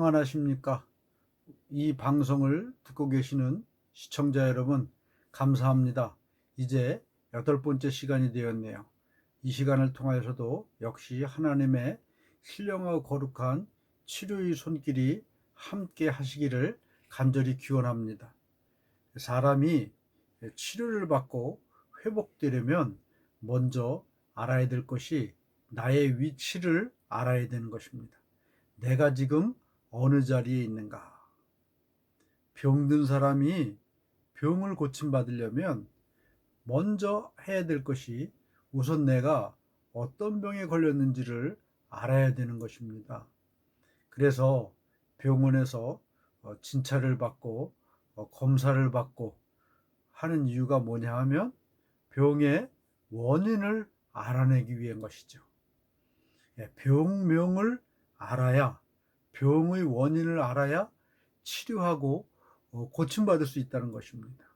평안하십니까? 이 방송을 듣고 계시는 시청자 여러분, 감사합니다. 이제 8번째 시간이 되었네요. 이 시간을 통하여서도 역시 하나님의 신령하고 거룩한 치료의 손길이 함께 하시기를 간절히 기원합니다. 사람이 치료를 받고 회복되려면 먼저 알아야 될 것이 나의 위치를 알아야 되는 것입니다. 내가 지금 어느 자리에 있는가? 병든 사람이 병을 고침받으려면 먼저 해야 될 것이 우선 내가 어떤 병에 걸렸는지를 알아야 되는 것입니다. 그래서 병원에서 진찰을 받고 검사를 받고 하는 이유가 뭐냐 하면 병의 원인을 알아내기 위한 것이죠. 병명을 알아야, 병의 원인을 알아야 치료하고 고침받을 수 있다는 것입니다.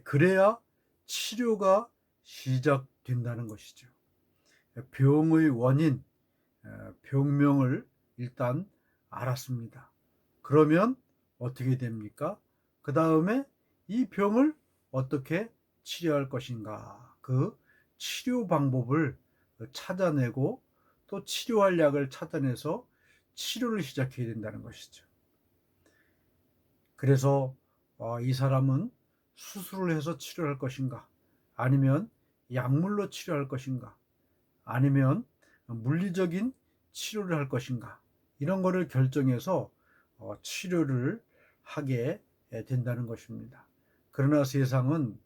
그래야 치료가 시작된다는 것이죠. 병의 원인, 병명을 일단 알았습니다. 그러면 어떻게 됩니까? 그 다음에 이 병을 어떻게 치료할 것인가? 그 치료 방법을 찾아내고 또 치료할 약을 찾아내서 치료를 시작해야 된다는 것이죠. 그래서 이 사람은 수술을 해서 치료할 것인가? 아니면 약물로 치료할 것인가? 아니면 물리적인 치료를 할 것인가? 이런 거를 결정해서 치료를 하게 된다는 것입니다. 그러나 세상은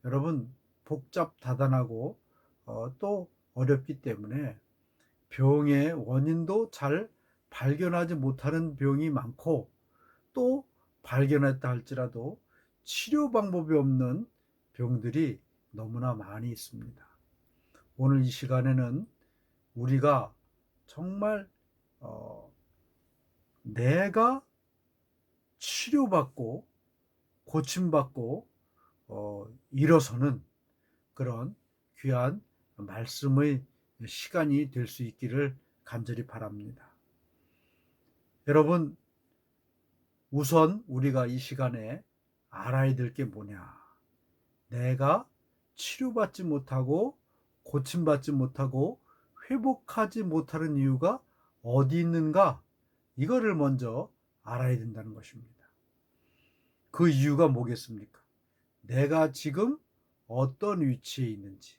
여러분 복잡다단하고 또 어렵기 때문에 병의 원인도 잘 발견하지 못하는 병이 많고, 또 발견했다 할지라도 치료 방법이 없는 병들이 너무나 많이 있습니다. 오늘 이 시간에는 우리가 정말 내가 치료받고 고침받고 일어서는 그런 귀한 말씀의 시간이 될 수 있기를 간절히 바랍니다. 여러분, 우선 우리가 이 시간에 알아야 될 게 뭐냐? 내가 치료받지 못하고 고침받지 못하고 회복하지 못하는 이유가 어디 있는가? 이거를 먼저 알아야 된다는 것입니다. 그 이유가 뭐겠습니까? 내가 지금 어떤 위치에 있는지,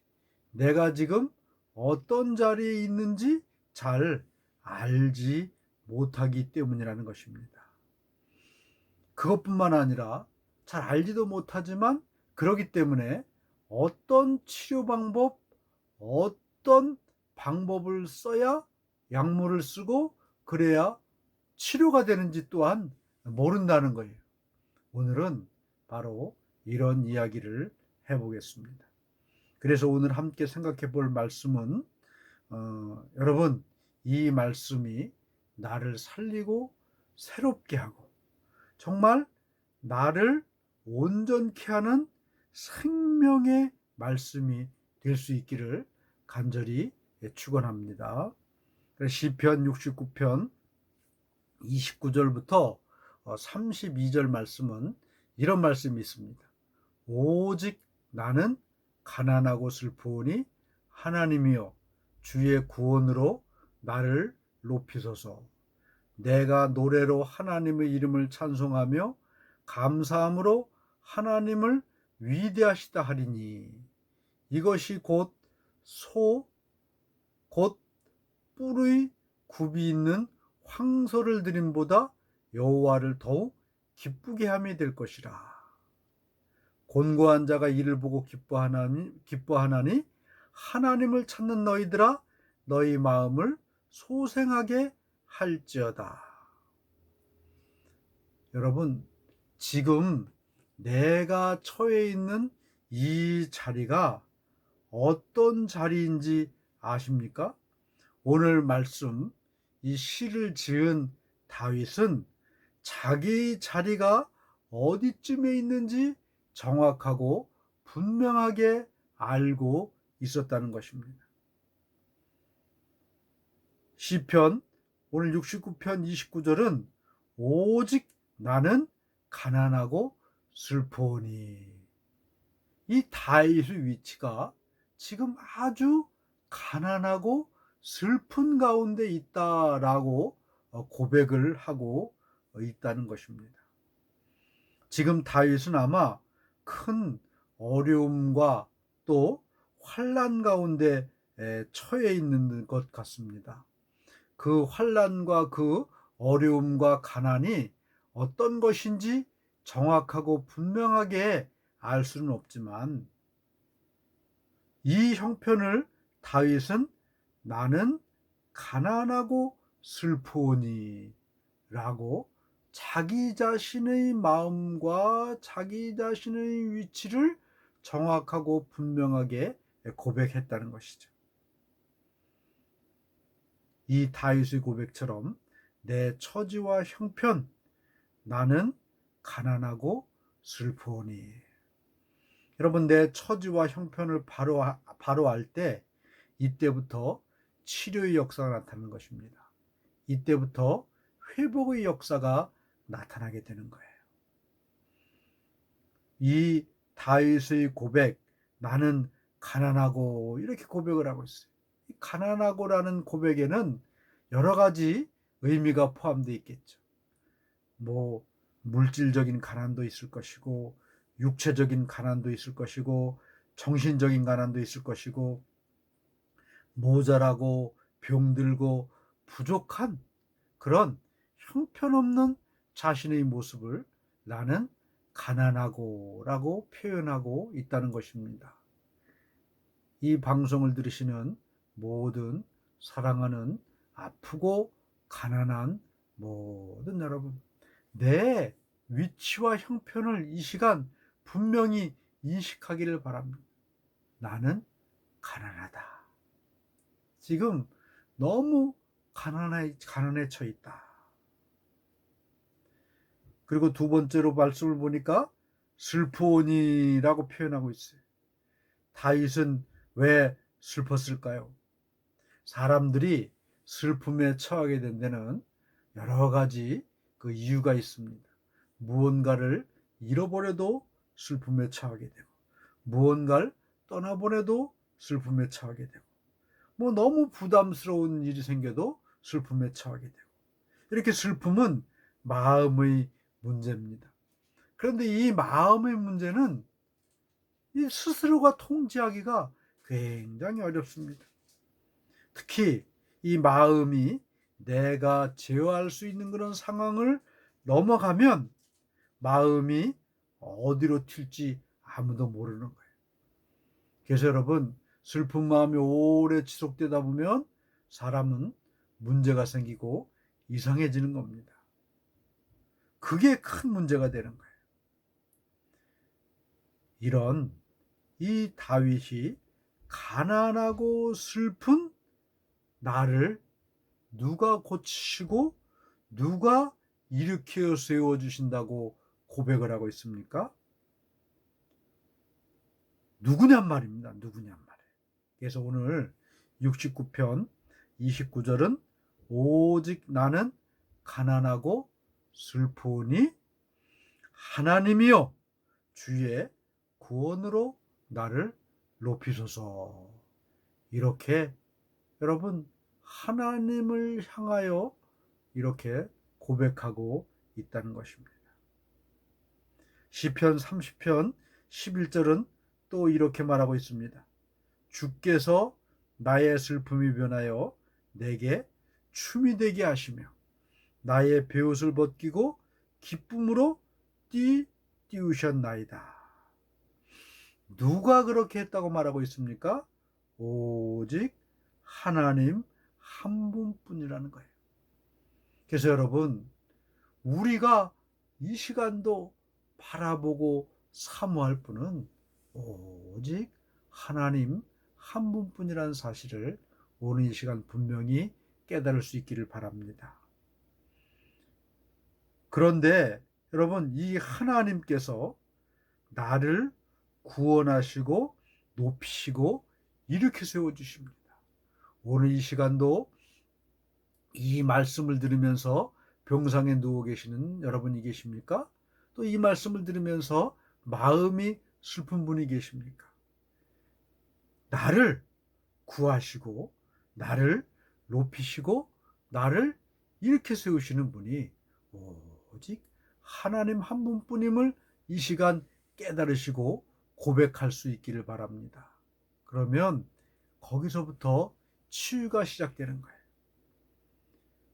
내가 지금 어떤 자리에 있는지 잘 알지 못하기 때문이라는 것입니다. 그것뿐만 아니라 잘 알지도 못하지만 그러기 때문에 어떤 치료 방법, 어떤 방법을 써야 약물을 쓰고 그래야 치료가 되는지 또한 모른다는 거예요. 오늘은 바로 이런 이야기를 해보겠습니다. 그래서 오늘 함께 생각해 볼 말씀은 여러분, 이 말씀이 나를 살리고 새롭게 하고 정말 나를 온전케 하는 생명의 말씀이 될 수 있기를 간절히 축원합니다. 시편 69편 29절부터 32절 말씀은 이런 말씀이 있습니다. 오직 나는 가난하고 슬프오니 하나님이여 주의 구원으로 나를 높이소서. 내가 노래로 하나님의 이름을 찬송하며 감사함으로 하나님을 위대하시다 하리니 이것이 곧 뿔의 굽이 있는 황소를 드림보다 여호와를 더욱 기쁘게 함이 될 것이라. 곤고한 자가 이를 보고 기뻐하나니 하나님을 찾는 너희들아 너희 마음을 소생하게 할지어다. 여러분, 지금 내가 처해 있는 이 자리가 어떤 자리인지 아십니까? 오늘 말씀, 이 시를 지은 다윗은 자기 자리가 어디쯤에 있는지 정확하고 분명하게 알고 있었다는 것입니다. 시편 오늘 69편 29절은 오직 나는 가난하고 슬프오니. 이 다윗의 위치가 지금 아주 가난하고 슬픈 가운데 있다라고 고백을 하고 있다는 것입니다. 지금 다윗은 아마 큰 어려움과 또 환난 가운데 처해 있는 것 같습니다. 그 환난과 그 어려움과 가난이 어떤 것인지 정확하고 분명하게 알 수는 없지만, 이 형편을 다윗은 나는 가난하고 슬프오니 라고 자기 자신의 마음과 자기 자신의 위치를 정확하고 분명하게 고백했다는 것이죠. 이 다윗의 고백처럼 내 처지와 형편, 나는 가난하고 슬프오니. 여러분, 내 처지와 형편을 바로 알 때 이때부터 치료의 역사가 나타나는 것입니다. 이때부터 회복의 역사가 나타나게 되는 거예요. 이 다윗의 고백, 나는 가난하고, 이렇게 고백을 하고 있어요. 이 가난하고라는 고백에는 여러 가지 의미가 포함되어 있겠죠. 뭐 물질적인 가난도 있을 것이고, 육체적인 가난도 있을 것이고, 정신적인 가난도 있을 것이고, 모자라고 병들고 부족한 그런 형편없는 자신의 모습을 나는 가난하고 라고 표현하고 있다는 것입니다. 이 방송을 들으시는 모든 사랑하는 아프고 가난한 모든 여러분, 내 위치와 형편을 이 시간 분명히 인식하기를 바랍니다. 나는 가난하다. 지금 너무 가난에 처해 있다. 그리고 두 번째로 말씀을 보니까 슬프오니라고 표현하고 있어요. 다윗은 왜 슬펐을까요? 사람들이 슬픔에 처하게 된 데는 여러 가지 그 이유가 있습니다. 무언가를 잃어버려도 슬픔에 처하게 되고, 무언가를 떠나보내도 슬픔에 처하게 되고, 뭐 너무 부담스러운 일이 생겨도 슬픔에 처하게 되고, 이렇게 슬픔은 마음의 문제입니다. 그런데 이 마음의 문제는 이 스스로가 통제하기가 굉장히 어렵습니다. 특히 이 마음이 내가 제어할 수 있는 그런 상황을 넘어가면 마음이 어디로 튈지 아무도 모르는 거예요. 그래서 여러분, 슬픈 마음이 오래 지속되다 보면 사람은 문제가 생기고 이상해지는 겁니다. 그게 큰 문제가 되는 거예요. 이런 이 다윗이 가난하고 슬픈 나를 누가 고치시고 누가 일으켜 세워주신다고 고백을 하고 있습니까? 누구냔 말입니다. 누구냔 말이에요. 그래서 오늘 69편 29절은 오직 나는 가난하고 슬프오니 하나님이여 주의 구원으로 나를 높이소서. 이렇게 여러분, 하나님을 향하여 이렇게 고백하고 있다는 것입니다. 시편 30편 11절은 또 이렇게 말하고 있습니다. 주께서 나의 슬픔이 변하여 내게 춤이 되게 하시며 나의 베옷을 벗기고 기쁨으로 띄우셨나이다. 누가 그렇게 했다고 말하고 있습니까? 오직 하나님 한 분뿐이라는 거예요. 그래서 여러분, 우리가 이 시간도 바라보고 사모할 분은 오직 하나님 한 분뿐이라는 사실을 오늘 이 시간 분명히 깨달을 수 있기를 바랍니다. 그런데 여러분, 이 하나님께서 나를 구원하시고 높이시고 일으켜 세워주십니다. 오늘 이 시간도 이 말씀을 들으면서 병상에 누워 계시는 여러분이 계십니까? 또 이 말씀을 들으면서 마음이 슬픈 분이 계십니까? 나를 구하시고 나를 높이시고 나를 이렇게 세우시는 분이 오직 하나님 한 분뿐임을 이 시간 깨달으시고 고백할 수 있기를 바랍니다. 그러면 거기서부터 치유가 시작되는 거예요.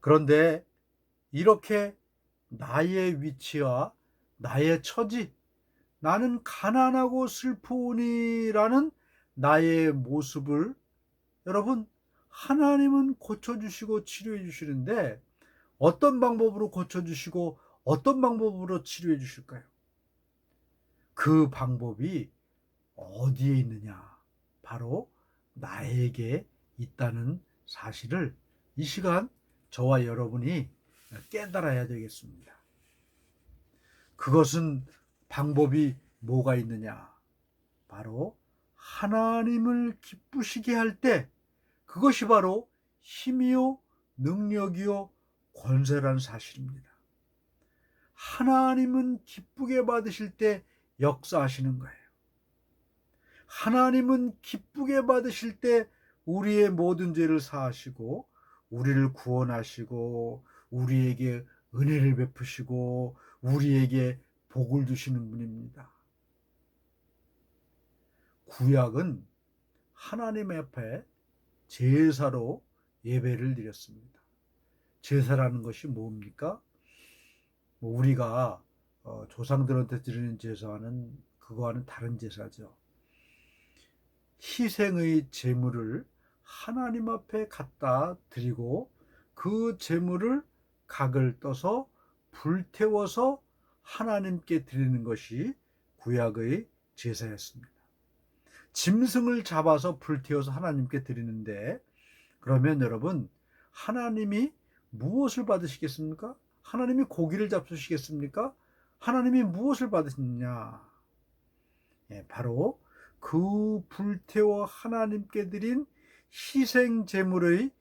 그런데 이렇게 나의 위치와 나의 처지, 나는 가난하고 슬프오니라는 나의 모습을 여러분, 하나님은 고쳐주시고 치료해 주시는데 어떤 방법으로 고쳐주시고 어떤 방법으로 치료해 주실까요? 그 방법이 어디에 있느냐? 바로 나에게 있다는 사실을 이 시간 저와 여러분이 깨달아야 되겠습니다. 그것은 방법이 뭐가 있느냐? 바로 하나님을 기쁘시게 할 때 그것이 바로 힘이요 능력이요 권세라는 사실입니다. 하나님은 기쁘게 받으실 때 역사하시는 거예요. 하나님은 기쁘게 받으실 때 우리의 모든 죄를 사하시고 우리를 구원하시고 우리에게 은혜를 베푸시고 우리에게 복을 주시는 분입니다. 구약은 하나님 앞에 제사로 예배를 드렸습니다. 제사라는 것이 뭡니까? 우리가 조상들한테 드리는 제사는 그거와는 다른 제사죠. 희생의 제물을 하나님 앞에 갖다 드리고 그 제물을 각을 떠서 불태워서 하나님께 드리는 것이 구약의 제사였습니다. 짐승을 잡아서 불태워서 하나님께 드리는데 그러면 여러분 하나님이 무엇을 받으시겠습니까? 하나님이 고기를 잡수시겠습니까? 하나님이 무엇을 받으시느냐? 바로 그 불태워 하나님께 드린 희생 제물의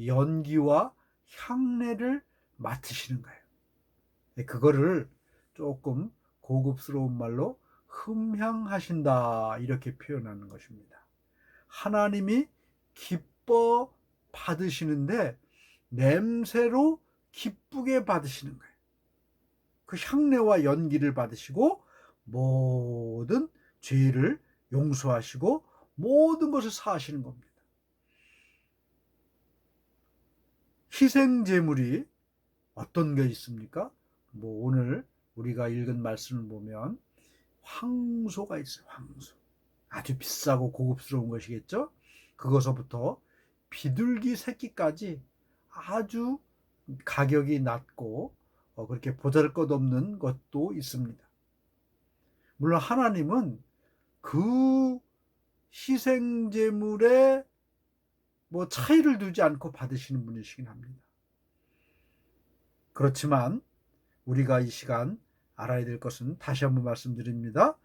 연기와 향내를 맡으시는 거예요. 그거를 조금 고급스러운 말로 흠향하신다 이렇게 표현하는 것입니다. 하나님이 기뻐 받으시는데 냄새로 기쁘게 받으시는 거예요. 그 향내와 연기를 받으시고 모든 죄를 용서하시고 모든 것을 사하시는 겁니다. 희생 제물이 어떤 게 있습니까? 오늘 우리가 읽은 말씀을 보면 황소가 있어요. 황소. 아주 비싸고 고급스러운 것이겠죠? 그것서부터 비둘기 새끼까지 아주 가격이 낮고 그렇게 보잘것없는 것도 있습니다. 물론 하나님은 그 희생제물에 차이를 두지 않고 받으시는 분이시긴 합니다. 그렇지만 우리가 이 시간 알아야 될 것은 다시 한번 말씀드립니다.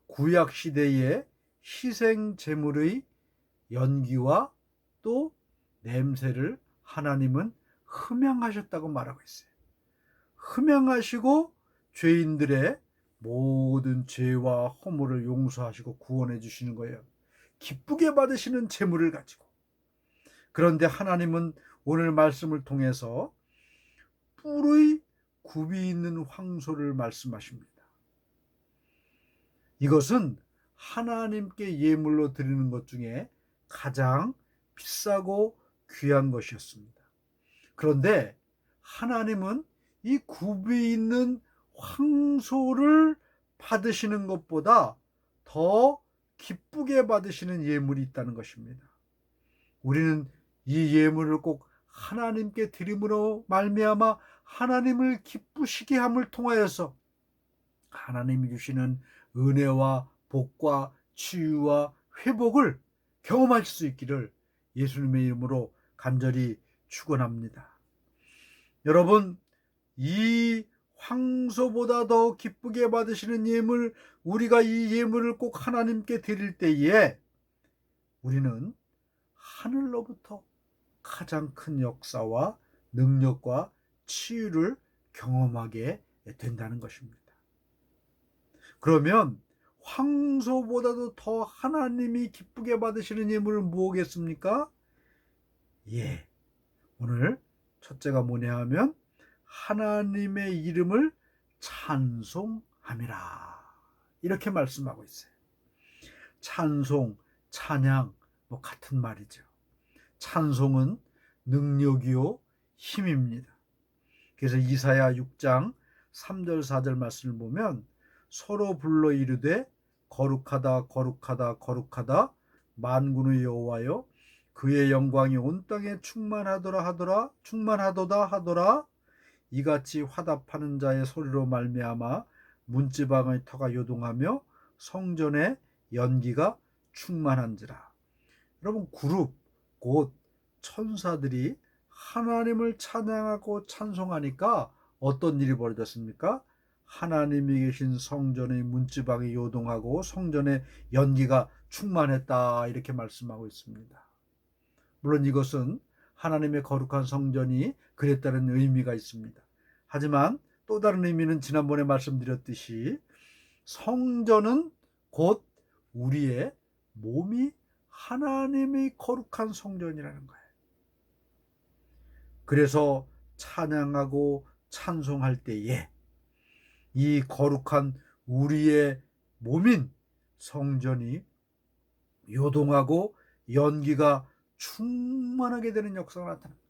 구약 시대의 희생 제물의 연기와 또 냄새를 하나님은 흠향하셨다고 말하고 있어요. 흠향하시고 죄인들의 모든 죄와 허물을 용서하시고 구원해 주시는 거예요. 기쁘게 받으시는 제물을 가지고. 그런데 하나님은 오늘 말씀을 통해서 뿔의 굽이 있는 황소를 말씀하십니다. 이것은 하나님께 예물로 드리는 것 중에 가장 비싸고 귀한 것이었습니다. 그런데 하나님은 이 굽이 있는 황소를 받으시는 것보다 더 기쁘게 받으시는 예물이 있다는 것입니다. 우리는 이 예물을 꼭 하나님께 드림으로 말미암아 하나님을 기쁘시게 함을 통하여서 하나님이 주시는 은혜와 복과 치유와 회복을 경험할 수 있기를 예수님의 이름으로 간절히 축원합니다. 여러분, 이 황소보다 더 기쁘게 받으시는 예물, 우리가 이 예물을 꼭 하나님께 드릴 때에 우리는 하늘로부터 가장 큰 역사와 능력과 치유를 경험하게 된다는 것입니다. 그러면 황소보다도 더 하나님이 기쁘게 받으시는 예물은 무엇겠습니까? 예, 오늘 첫째가 뭐냐 하면 하나님의 이름을 찬송함이라, 이렇게 말씀하고 있어요. 찬송, 찬양 뭐 같은 말이죠. 찬송은 능력이요 힘입니다. 그래서 이사야 6장 3절 4절 말씀을 보면 서로 불러 이르되 거룩하다 거룩하다 거룩하다 만군의 여호와여, 그의 영광이 온 땅에 충만하도다 하더라. 이같이 화답하는 자의 소리로 말미암아 문지방의 터가 요동하며 성전의 연기가 충만한지라. 여러분, 그룹 곧 천사들이 하나님을 찬양하고 찬송하니까 어떤 일이 벌어졌습니까? 하나님이 계신 성전의 문지방이 요동하고 성전의 연기가 충만했다, 이렇게 말씀하고 있습니다. 물론 이것은 하나님의 거룩한 성전이 그랬다는 의미가 있습니다. 하지만 또 다른 의미는 지난번에 말씀드렸듯이 성전은 곧 우리의 몸이 하나님의 거룩한 성전이라는 거예요. 그래서 찬양하고 찬송할 때에 이 거룩한 우리의 몸인 성전이 요동하고 연기가 충만하게 되는 역사가 나타납니다.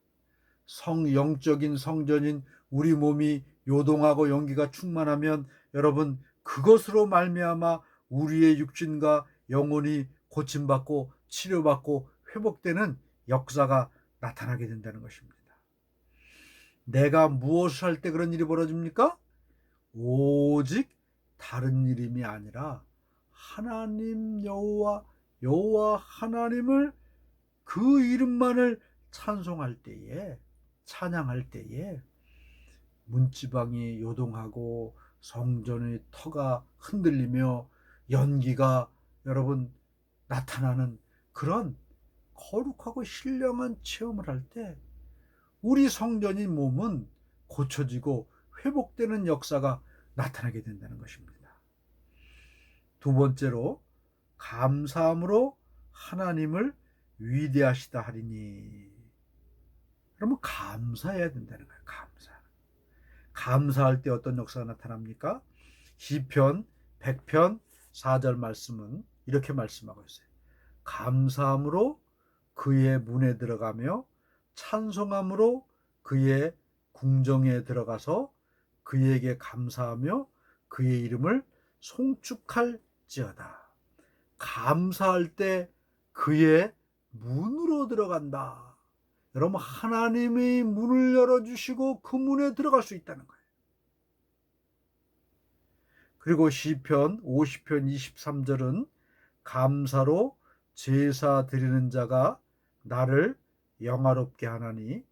영적인 성전인 우리 몸이 요동하고 연기가 충만하면 여러분, 그것으로 말미암아 우리의 육신과 영혼이 고침받고 치료받고 회복되는 역사가 나타나게 된다는 것입니다. 내가 무엇을 할 때 그런 일이 벌어집니까? 오직 다른 이름이 아니라 하나님 여호와 하나님을, 그 이름만을 찬송할 때에, 찬양할 때에 문지방이 요동하고 성전의 터가 흔들리며 연기가 여러분 나타나는 그런 거룩하고 신령한 체험을 할 때 우리 성전인 몸은 고쳐지고 회복되는 역사가 나타나게 된다는 것입니다. 두 번째로, 감사함으로 하나님을 위대하시다 하리니. 그러면 감사해야 된다는 거예요. 감사할 때 어떤 역사가 나타납니까? 시편 100편 4절 말씀은 이렇게 말씀하고 있어요. 감사함으로 그의 문에 들어가며 찬송함으로 그의 궁정에 들어가서 그에게 감사하며 그의 이름을 송축할지어다. 감사할 때 그의 문으로 들어간다. 여러분, 하나님의 문을 열어주시고 그 문에 들어갈 수 있다는 거예요. 그리고 시편 50편 23절은 감사로 제사 드리는 자가 나를 영화롭게 하나니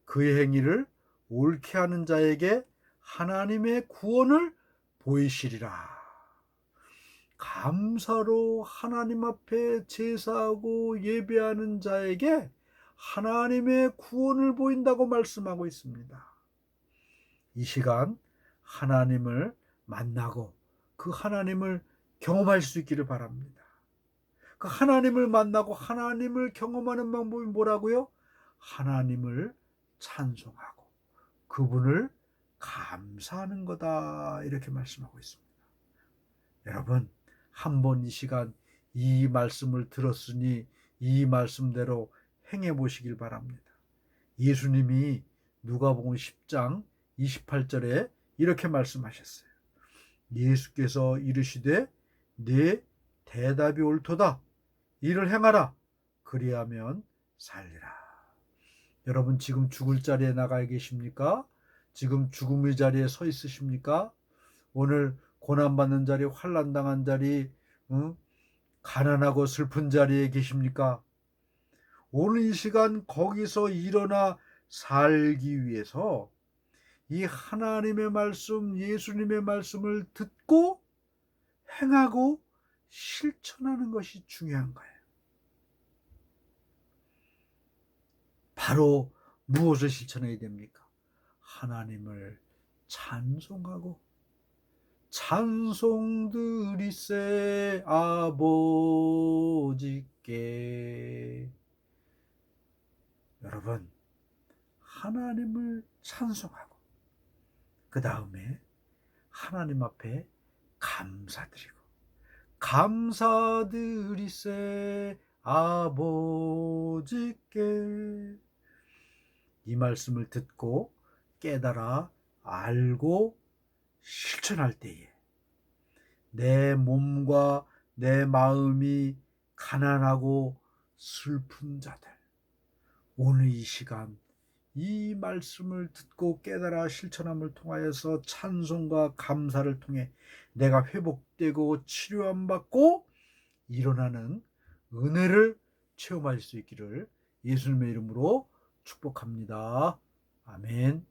그의 행위를 옳게 하는 자에게 하나님의 구원을 보이시리라. 감사로 하나님 앞에 제사하고 예배하는 자에게 하나님의 구원을 보인다고 말씀하고 있습니다. 이 시간 하나님을 만나고 그 하나님을 경험할 수 있기를 바랍니다. 그 하나님을 만나고 하나님을 경험하는 방법이 뭐라고요? 하나님을 찬송하고 그분을 감사하는 거다, 이렇게 말씀하고 있습니다. 여러분, 한번 이 시간 이 말씀을 들었으니 이 말씀대로 행해 보시길 바랍니다. 예수님이 누가복음 10장 28절에 이렇게 말씀하셨어요. 예수께서 이르시되 네 대답이 옳도다. 이를 행하라. 그리하면 살리라. 여러분, 지금 죽을 자리에 나가 계십니까? 지금 죽음의 자리에 서 있으십니까? 오늘 고난받는 자리, 환난당한 자리, 가난하고 슬픈 자리에 계십니까? 오늘 이 시간 거기서 일어나 살기 위해서 이 하나님의 말씀, 예수님의 말씀을 듣고 행하고 실천하는 것이 중요한 거예요. 바로 무엇을 실천해야 됩니까? 하나님을 찬송하고 찬송 드리세 아버지께. 여러분, 하나님을 찬송하고 그 다음에 하나님 앞에 감사드리고 감사드리세 아버지께. 이 말씀을 듣고 깨달아 알고 실천할 때에 내 몸과 내 마음이 가난하고 슬픈 자들, 오늘 이 시간 이 말씀을 듣고 깨달아 실천함을 통하여서 찬송과 감사를 통해 내가 회복되고 치료함 받고 일어나는 은혜를 체험할 수 있기를 예수님의 이름으로 축복합니다. 아멘.